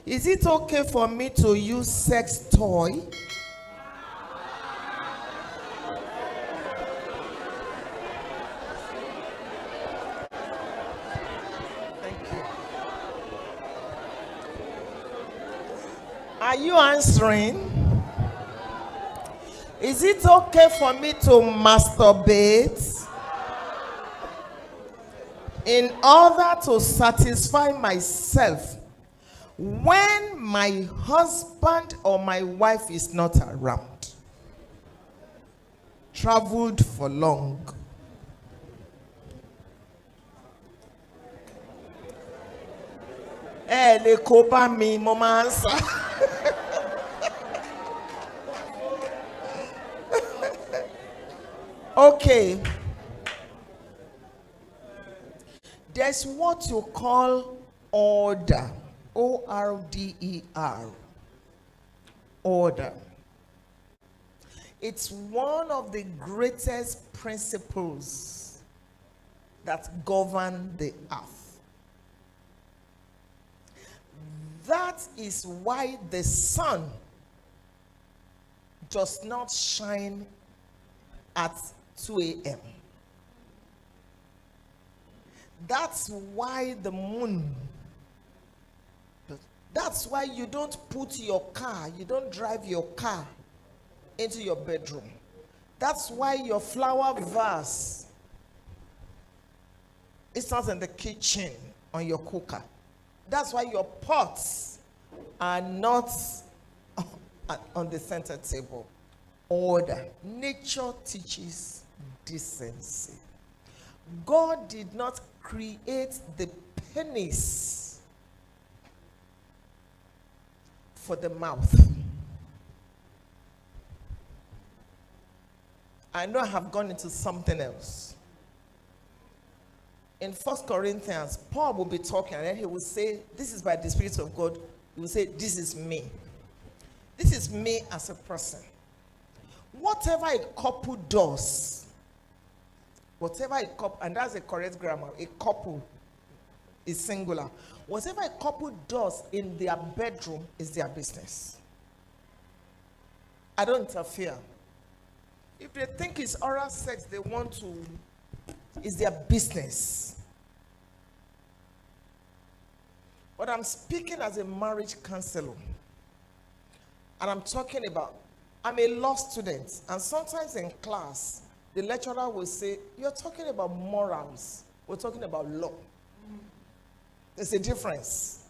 Is it okay for me to use sex toy? Thank you. Are you answering? Is it okay for me to masturbate in order to satisfy myself when my husband or my wife is not around? Traveled for long. Le kó bá mi, mo máa answer. Okay. There's what you call order. O-R-D-E-R. Order. It's one of the greatest principles that govern the earth. That is why the sun does not shine at 2 a.m. That's why the moon, that's why you don't put your car, you don't drive your car into your bedroom. That's why your flower vase is not in the kitchen on your cooker. That's why your pots are not on the center table. Order. Nature teaches decency. God did not create the penis for the mouth. I know I have gone into something else. In 1 Corinthians, Paul will be talking and then he will say, this is by the Spirit of God. He will say, this is me. This is me as a person. Whatever a couple does, whatever a couple, and that's the correct grammar, a couple is singular. Whatever a couple does in their bedroom is their business. I don't interfere. If they think it's oral sex, they want to, it's their business. But I'm speaking as a marriage counselor. And I'm talking about, I'm a law student. And sometimes in class, the lecturer will say, you're talking about morals. We're talking about law. There's a difference.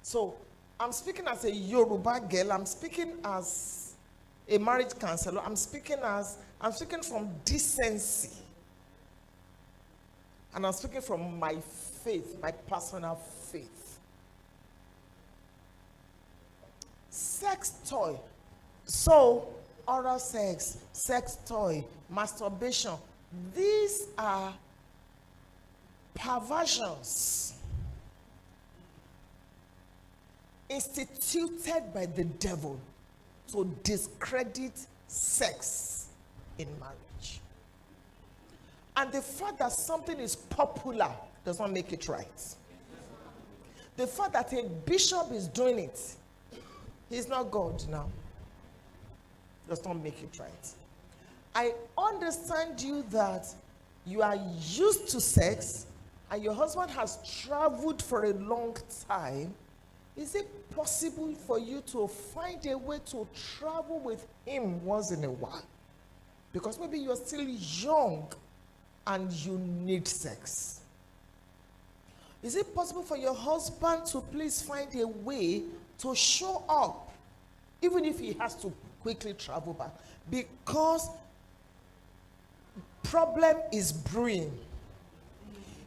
So I'm speaking as a Yoruba girl. I'm speaking as a marriage counselor. I'm speaking from decency. And I'm speaking from my faith, my personal faith. Sex toy. So, oral sex, sex toy, masturbation. These are perversions instituted by the devil to discredit sex in marriage. And the fact that something is popular does not make it right. The fact that a bishop is doing it, he's not God now, does not make it right. I understand you that you are used to sex and your husband has traveled for a long time. Is it possible for you to find a way to travel with him once in a while? Because maybe you're still young and you need sex. Is it possible for your husband to please find a way to show up, even if he has to quickly travel back? Because problem is brewing.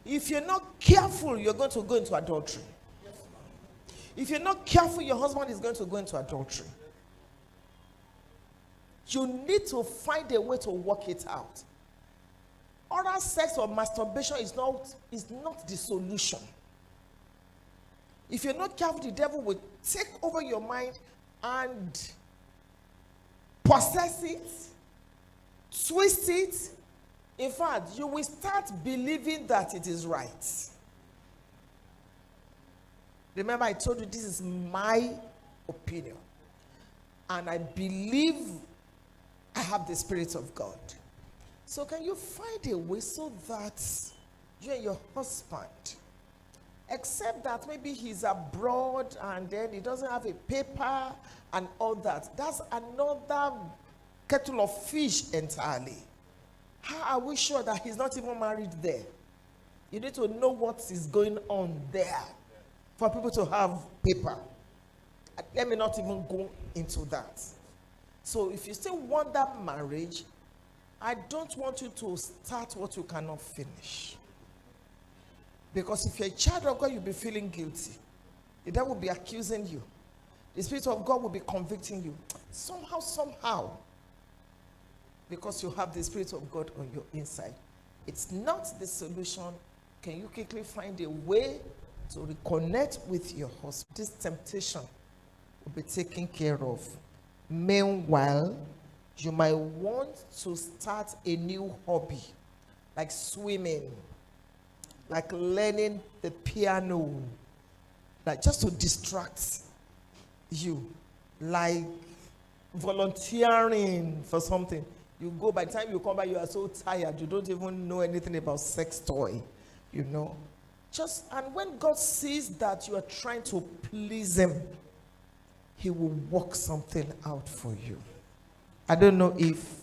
If you're not careful, you're going to go into adultery. If you're not careful, your husband is going to go into adultery. You need to find a way to work it out. Oral sex or masturbation is not the solution. If you're not careful, the devil will take over your mind and possess it, twist it. In fact, you will start believing that it is right. Remember, I told you this is my opinion. And I believe I have the Spirit of God. So can you find a way so that you and your husband, except that maybe he's abroad and then he doesn't have a paper and all that, that's another kettle of fish entirely. How are we sure that he's not even married there? You need to know what is going on there for people to have paper. Let me not even go into that. So if you still want that marriage, I don't want you to start what you cannot finish. Because if you're a child of God, you'll be feeling guilty. The devil will be accusing you. The Spirit of God will be convicting you. Somehow. Because you have the Spirit of God on your inside. It's not the solution. Can you quickly find a way to reconnect with your husband? This temptation will be taken care of. Meanwhile, you might want to start a new hobby, like swimming, like learning the piano, like just to distract you, like volunteering for something. You go, by the time you come back, you are so tired, you don't even know anything about sex toy, you know. And when God sees that you are trying to please him, he will work something out for you. I don't know if